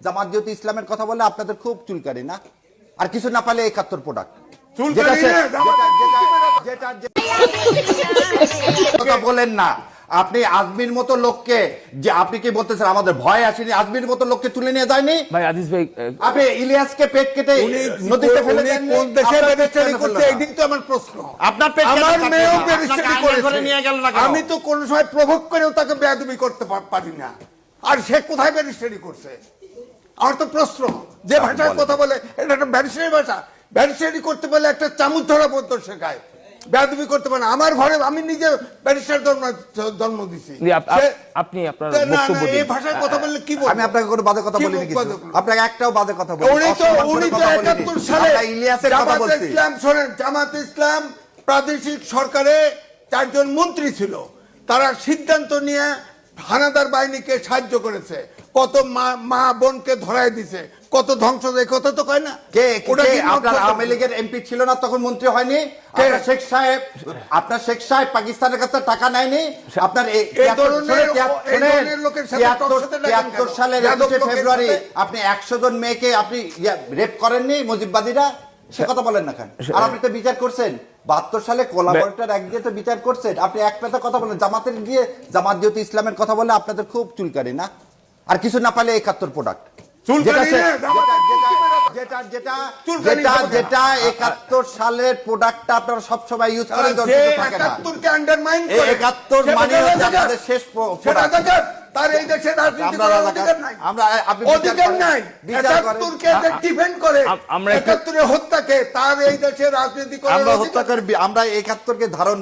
জামাত ইসলামের কথা বলে আপনাদের খুব চুলকানি না? আর কিছু না পালে ৭১ প্রোডাক্ট যেটা বলেন না আপনি আজমির মতো লোককে, যে আপনি কি বলতেছেন আমাদের ভয় আসেনি? আজমির মতো লোককে তুলে নিয়ে যায়নি ভাই আজিজ ভাই, আপনি ইলিয়াসকে পেট কেটে নদীতে ফেলে দেন। কোন দেশে ব্যারিস্টারি করছে এই দিক তো আমার প্রশ্ন। আপনার পেট আমার কেটে মেয়েও আপনাকে ব্যারিস্টারি আইনে ধরে করেছে, নিয়ে গেল না কেন? আমি তো কোন সময় প্রভোগ করেও তাকে বেয়াদবি করতে পারি না। আর সে কোথায় ব্যারিস্টারি করছে? আমার তো প্রশ্ন, যে ভাষায় কথা বলে এটা একটা ব্যারিস্টারি ভাষা। ব্যারিস্টারি করতে পারলে একটা চামচ ধরা পর্যন্ত শেখায়, বেয়াদবি করতে পারে না। আমার ঘরে আমি নিজে ব্যারিস্টার জন্ম দিছি। আপনি আপনার না, বক্তব্য দিন। এই ভাষায় কথা বললে কি বলবো? আমি আপনাকে কোনো বাজে কথা কি বলিনি, কিছু বলবো? আপনাকে একটাও বাজে কথা বলিনি। উনি তো ৭১ সালে ইলিয়াসের কথা জামাতে বলছি। ইসলাম, শোনেন, জামাতে ইসলাম প্রাদেশিক সরকারে 4 জন মন্ত্রী ছিল, তারা সিদ্ধান্ত নিয়ে হানাদার বাহিনীকে সাহায্য করেছে, কত মা বোনকে ধরায় দিছে, কত ধ্বংস, কথা তো কয় না। কে ওটা কি আপনার আওয়ামী লীগের এমপি ছিল না তখন, মন্ত্রী হয়নি? আপনার শেখ সাহেব পাকিস্তানের কাছে টাকা নেয়নি? আপনার এই ধরনের লোকের সাথে ৭৩ সালের 21 ফেব্রুয়ারি আপনি 100 জন মেয়েকে আপনি রেপ করেননি মুজিববাদীরা? সে কথা বলেন না কেন? আর আপনি তো বিচার করছেন 72 সালে কোলাবরেটর এক দিয়ে তো বিচার করছেন। আপনি এক পেতা কথা বলেন, জামাতের গিয়ে জামাত ইসলামের কথা বলে আপনাদের খুব চুলকানি না? আর কিছু না পালে ৭১ প্রোডাক্ট যেটা ৭১ সালের প্রোডাক্টটা আপনারা সবসময় ইউজ করেন। ৭১কে আন্ডারমাইন করে ৭১ মানে আমাদের শেষ প্রোডাক্ট। তার এই দেশে রাজনীতি করার অধিকার নাই, আপনি অধিকার নাই। ৭১কে ডিফেন্ড করে, ৭১ হত্যাকে, তার এই দেশে রাজনীতি করার আমরা হত্যা করবি, আমরা ৭১কে ধারণ